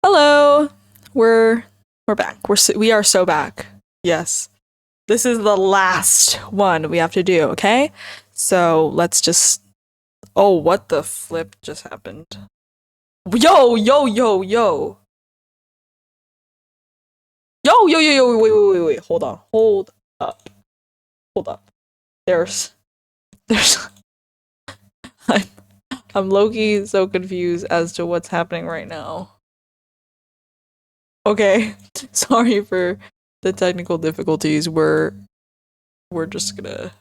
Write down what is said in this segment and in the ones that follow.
Hello. We're back. We are so back. Yes. This is the last one we have to do, okay? So, let's just Oh, what the flip just happened? Yo, yo, yo, yo. Yo, yo, yo, yo, wait. Hold on. Hold up. Hold up. There's I'm I'm low-key so confused as to what's happening right now. Okay. Sorry for the technical difficulties. We're just gonna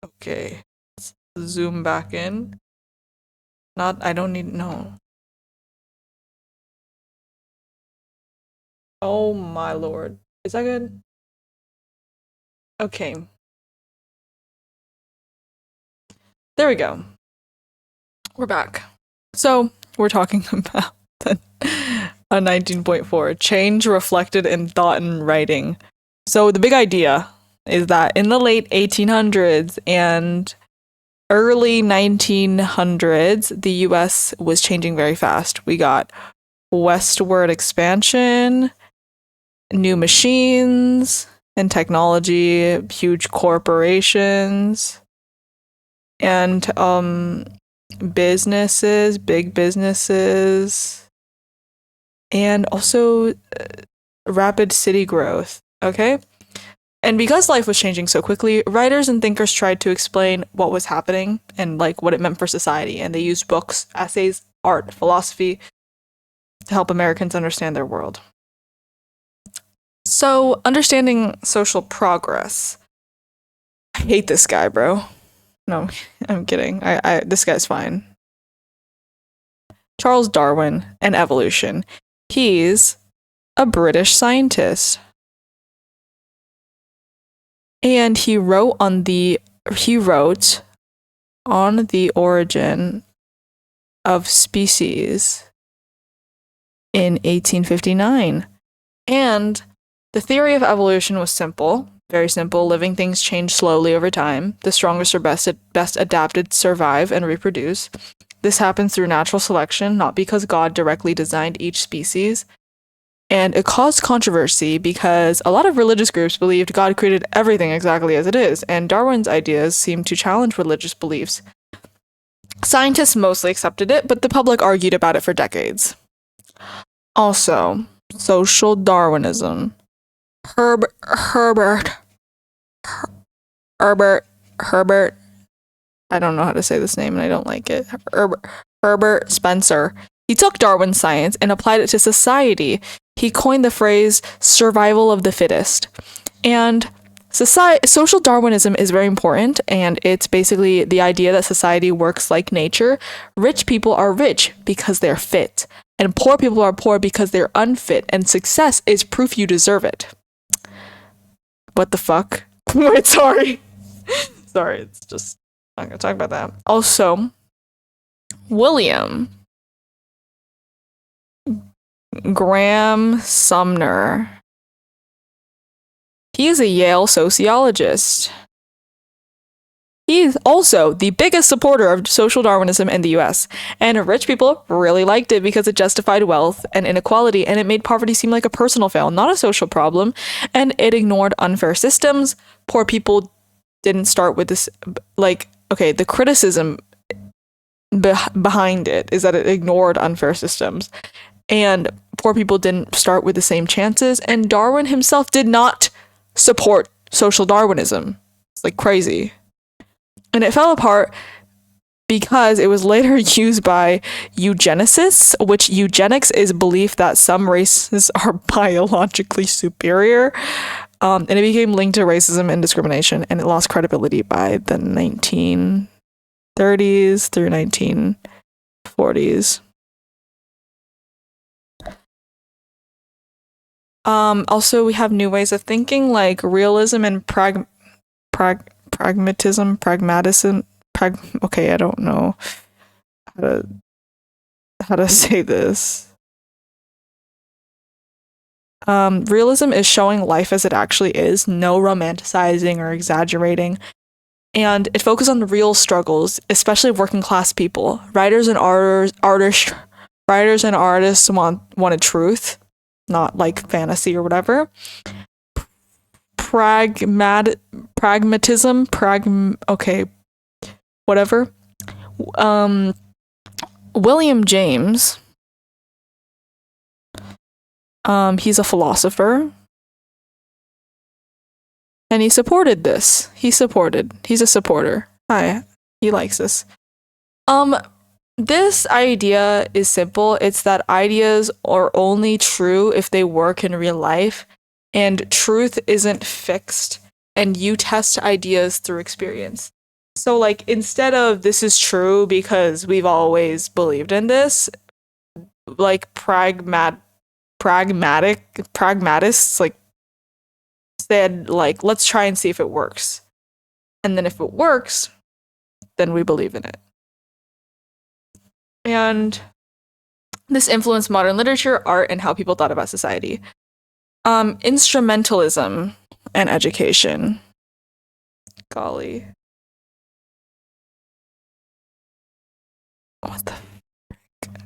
Okay. Let's zoom back in. I don't need no. Oh my lord. Is that good? Okay. There we go. We're back. So, we're talking about a 19.4 change reflected in thought and writing. So, the big idea is that in the late 1800s and early 1900s, the US was changing very fast. We got westward expansion, new machines and technology, huge corporations, and big businesses, and also rapid city growth. Okay? And because life was changing so quickly, writers and thinkers tried to explain what was happening and like what it meant for society, and they used books, essays, art, philosophy to help Americans understand their world. So, understanding social progress. I hate this guy, bro. No, I'm kidding. This guy's fine. Charles Darwin and evolution. He's a British scientist. And he wrote on the origin of species in 1859. And the theory of evolution was simple, very simple. Living things change slowly over time. The strongest or best adapted survive and reproduce. This happens through natural selection, not because God directly designed each species. And it caused controversy because a lot of religious groups believed God created everything exactly as it is, and Darwin's ideas seemed to challenge religious beliefs. Scientists mostly accepted it, but the public argued about it for decades. Also, social Darwinism. Herbert, I don't know how to say this name and I don't like it. Herbert Spencer. He took Darwin's science and applied it to society. He coined the phrase survival of the fittest. And social Darwinism is very important, and it's basically the idea that society works like nature. Rich people are rich because they're fit, and poor people are poor because they're unfit, and success is proof you deserve it. What the fuck? Wait, sorry. Sorry, it's just, I'm not gonna talk about that. Also, William Graham Sumner. He is a Yale sociologist. He is also the biggest supporter of social Darwinism in the US, and rich people really liked it because it justified wealth and inequality, and it made poverty seem like a personal fail, not a social problem, and it ignored unfair systems. Poor people didn't start with this, the criticism behind it is that it ignored unfair systems, and poor people didn't start with the same chances, and Darwin himself did not support social Darwinism. It's like crazy. And it fell apart because it was later used by eugenicists, which eugenics is belief that some races are biologically superior. And it became linked to racism and discrimination, and it lost credibility by the 1930s through 1940s. Also, we have new ways of thinking, like realism and pragmatism. Okay, I don't know how to say this. Realism is showing life as it actually is, no romanticizing or exaggerating. And it focuses on real struggles, especially working class people. Writers and artists Writers and artists wanted truth, not like fantasy or whatever. Pragmatism, whatever. William James, he's a philosopher, and he supported this. He's a supporter. Hi, he likes this. This idea is simple. It's that ideas are only true if they work in real life, and truth isn't fixed, and you test ideas through experience. So, like, instead of this is true because we've always believed in this, like, pragmatists, like, said, like, let's try and see if it works. And then if it works, then we believe in it. And this influenced modern literature, art, and how people thought about society. Instrumentalism and education. Golly. What the frick?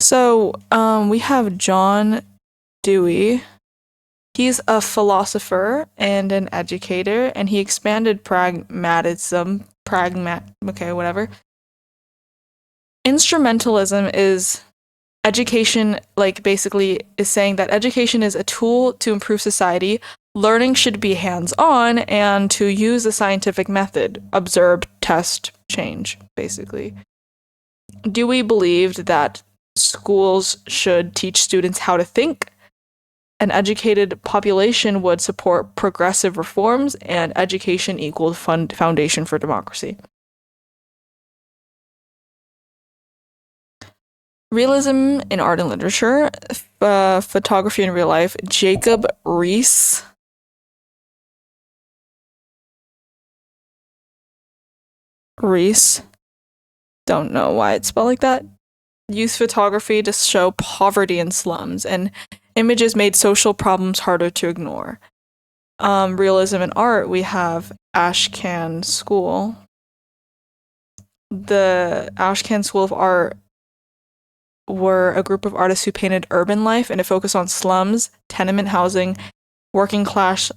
So, we have John Dewey. He's a philosopher and an educator, and he expanded pragmatism. Whatever. Instrumentalism is education, like, basically is saying that education is a tool to improve society. Learning should be hands-on and to use a scientific method. Observe, test, change, basically. Dewey believed that schools should teach students how to think. An educated population would support progressive reforms, and education equaled foundation for democracy. Realism in art and literature, photography in real life. Jacob Riis. Don't know why it's spelled like that. Used photography to show poverty in slums, and images made social problems harder to ignore. Realism in art, we have Ashcan School. The Ashcan School of Art were a group of artists who painted urban life and a focus on slums, tenement housing, working class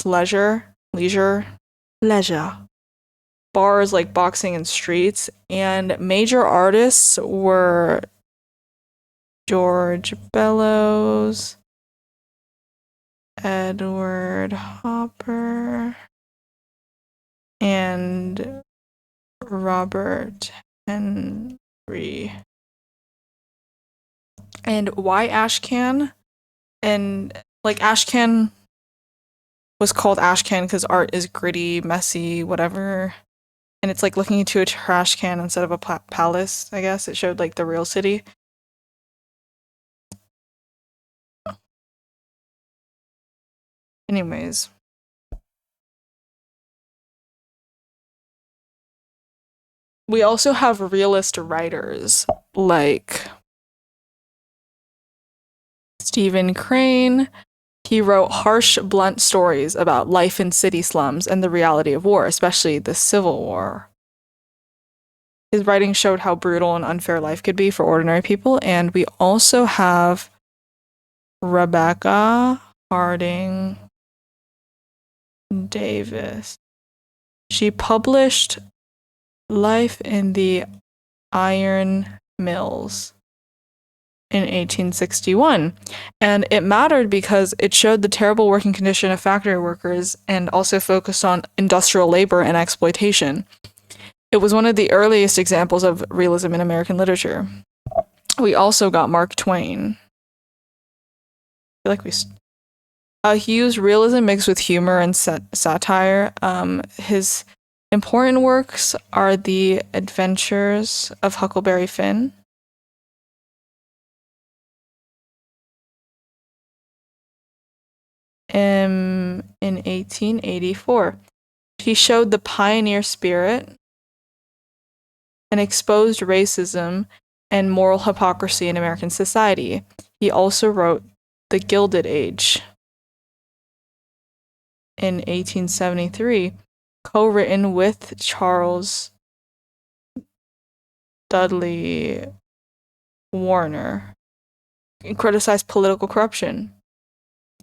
leisure, bars like boxing and streets, and major artists were George Bellows, Edward Hopper, and Robert Henry. And why Ashcan? And, like, Ashcan was called Ashcan because art is gritty, messy, whatever. And it's like looking into a trash can instead of a palace, I guess. It showed, like, the real city. Anyways. We also have realist writers like Stephen Crane. He wrote harsh, blunt stories about life in city slums and the reality of war, especially the Civil War. His writing showed how brutal and unfair life could be for ordinary people. And we also have Rebecca Harding Davis. She published Life in the Iron Mills in 1861, and it mattered because it showed the terrible working condition of factory workers and also focused on industrial labor and exploitation. It was one of the earliest examples of realism in American literature. We also got Mark Twain. I feel like he used realism mixed with humor and satire. His important works are The Adventures of Huckleberry Finn, in 1884. He showed the pioneer spirit and exposed racism and moral hypocrisy in American society. He also wrote The Gilded Age in 1873, co-written with Charles Dudley Warner, criticized political corruption.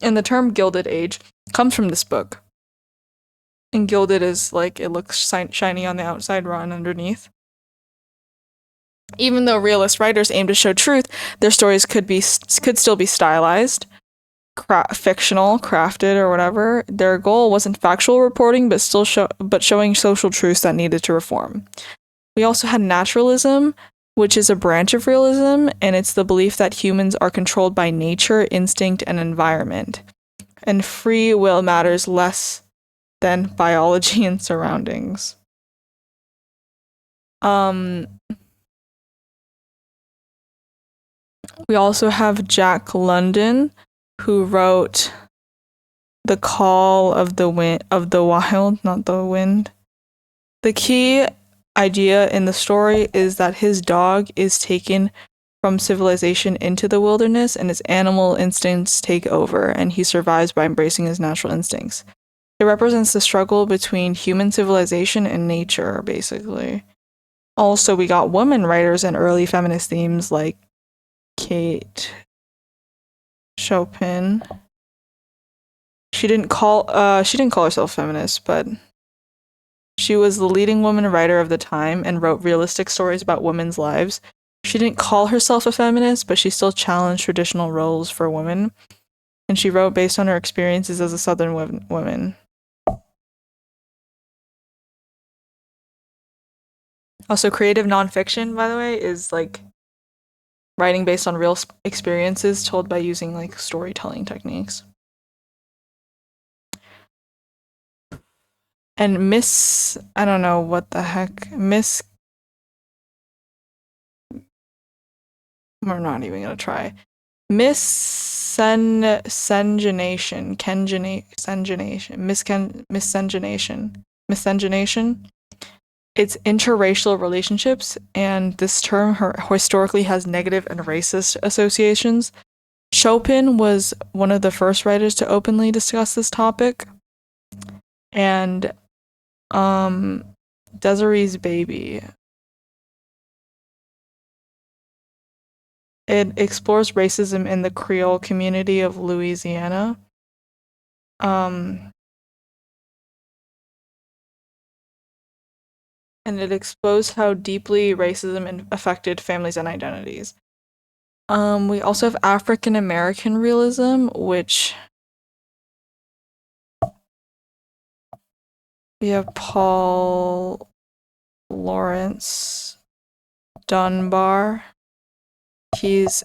And the term Gilded Age comes from this book. And gilded is like it looks shiny on the outside, rotten underneath. Even though realist writers aim to show truth, their stories could still be stylized, fictional, crafted, or whatever. Their goal wasn't factual reporting, but showing social truths that needed to reform. We also had naturalism, which is a branch of realism, and it's the belief that humans are controlled by nature, instinct, and environment, and free will matters less than biology and surroundings. We also have Jack London, who wrote The Call of the Wild, not the Wind. The key idea in the story is that his dog is taken from civilization into the wilderness and his animal instincts take over, and he survives by embracing his natural instincts. It represents the struggle between human civilization and nature, basically. Also, we got women writers and early feminist themes like Kate Chopin. She didn't call herself feminist, but she was the leading woman writer of the time and wrote realistic stories about women's lives. She didn't call herself a feminist, but she still challenged traditional roles for women, and she wrote based on her experiences as a Southern woman. Also, creative nonfiction, by the way, is like writing based on real experiences told by using like storytelling techniques. And I don't know what the heck, we're not even gonna try. Miscegenation. It's interracial relationships, and this term historically has negative and racist associations. Chopin was one of the first writers to openly discuss this topic, and Desiree's Baby. It explores racism in the Creole community of Louisiana. And it exposed how deeply racism affected families and identities. We also have African American realism, which we have Paul Laurence Dunbar. He's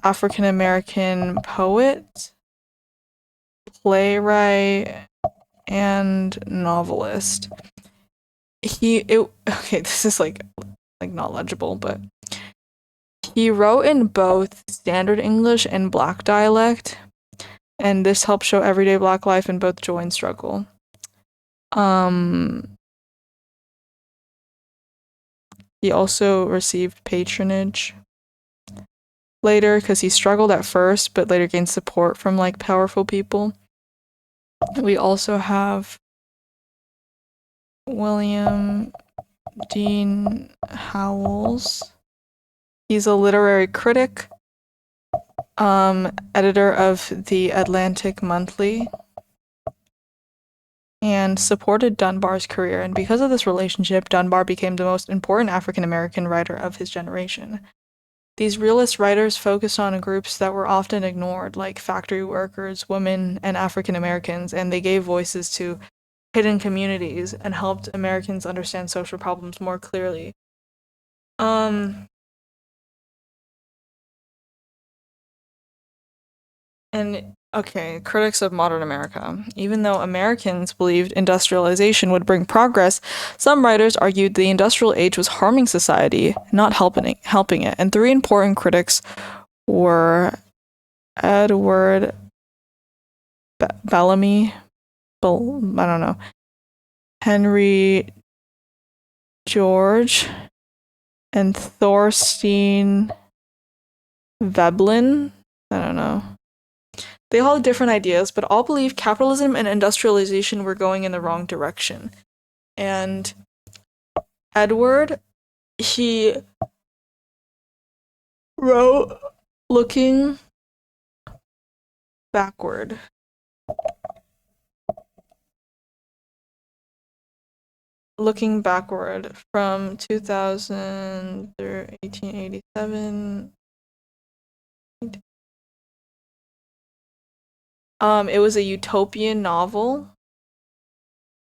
African American poet, playwright, and novelist. This is like not legible, but he wrote in both standard English and Black dialect, and this helped show everyday Black life in both joy and struggle. He also received patronage later because he struggled at first, but later gained support from like powerful people. We also have William Dean Howells. He's a literary critic, editor of the Atlantic Monthly, and supported Dunbar's career. And because of this relationship, Dunbar became the most important African American writer of his generation. These realist writers focused on groups that were often ignored, like factory workers, women, and African Americans, and they gave voices to hidden communities and helped Americans understand social problems more clearly. Critics of modern America. Even though Americans believed industrialization would bring progress, some writers argued the industrial age was harming society, not helping it. And three important critics were Edward Bellamy, Henry George, and Thorstein Veblen. They all had different ideas, but all believed capitalism and industrialization were going in the wrong direction. And Edward, he wrote looking backward. Looking backward from 2000 through 1887. It was a utopian novel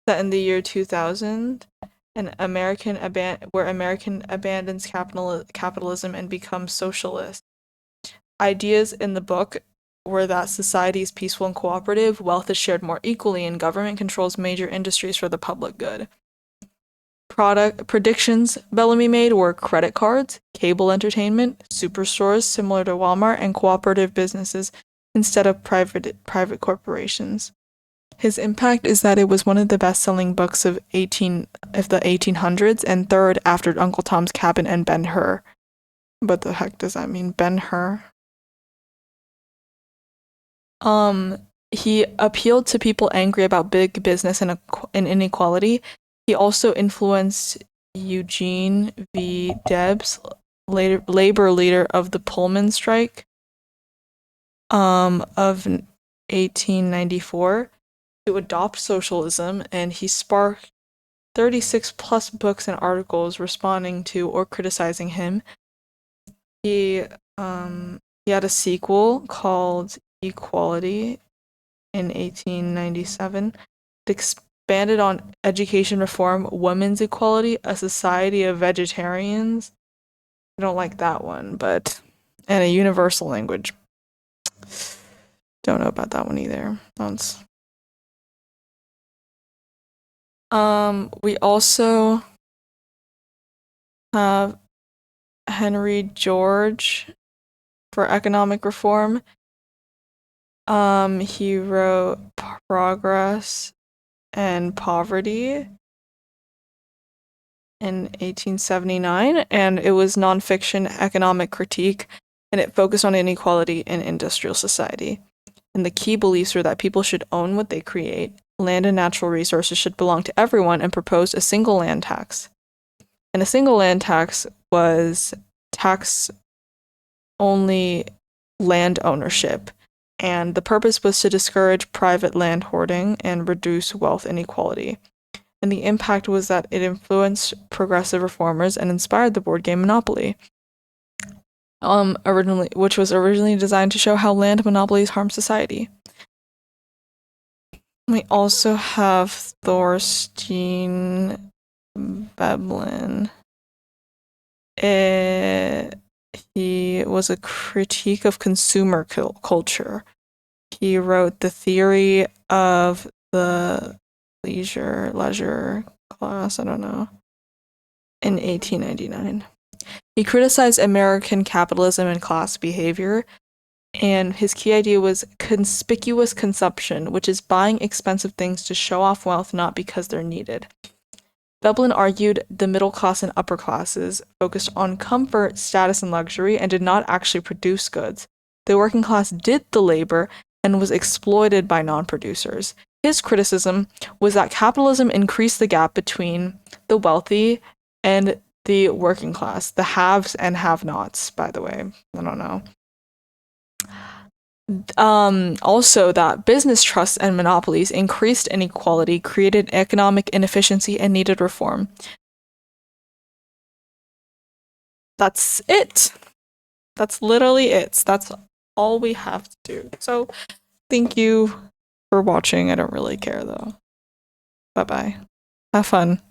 set in the year 2000, where American abandons capitalism and becomes socialist. Ideas in the book were that society is peaceful and cooperative, wealth is shared more equally, and government controls major industries for the public good. Predictions Bellamy made were credit cards, cable entertainment, superstores similar to Walmart, and cooperative businesses instead of private corporations. His impact is that it was one of the best-selling books of the 1800s and third after Uncle Tom's Cabin and Ben-Hur. What the heck does that mean, Ben-Hur? He appealed to people angry about big business and inequality. He also influenced Eugene V. Debs, labor leader of the Pullman strike of 1894, to adopt socialism, and he sparked 36 plus books and articles responding to or criticizing him. He had a sequel called Equality in 1897. It expanded on education reform, women's equality, a society of vegetarians. I don't like that one, but and a universal language. Don't know about that one either. We also have Henry George for economic reform. He wrote Progress and Poverty in 1879, and it was nonfiction economic critique, and it focused on inequality in industrial society. And the key beliefs were that people should own what they create, land and natural resources should belong to everyone, and proposed a single land tax. And a single land tax was tax only land ownership, and the purpose was to discourage private land hoarding and reduce wealth inequality. And the impact was that it influenced progressive reformers and inspired the board game Monopoly, which was originally designed to show how land monopolies harm society. We also have Thorstein Veblen. He was a critique of consumer culture. He wrote The Theory of the Leisure Class, I don't know, in 1899. He criticized American capitalism and class behavior, and his key idea was conspicuous consumption, which is buying expensive things to show off wealth, not because they're needed. Veblen argued the middle class and upper classes focused on comfort, status, and luxury and did not actually produce goods. The working class did the labor and was exploited by non-producers. His criticism was that capitalism increased the gap between the wealthy and the working class, the haves and have-nots, by the way. I don't know. Also that business trusts and monopolies increased inequality, created economic inefficiency, and needed reform. That's it. That's literally it. That's all we have to do. So thank you for watching. I don't really care though. Bye-bye. Have fun.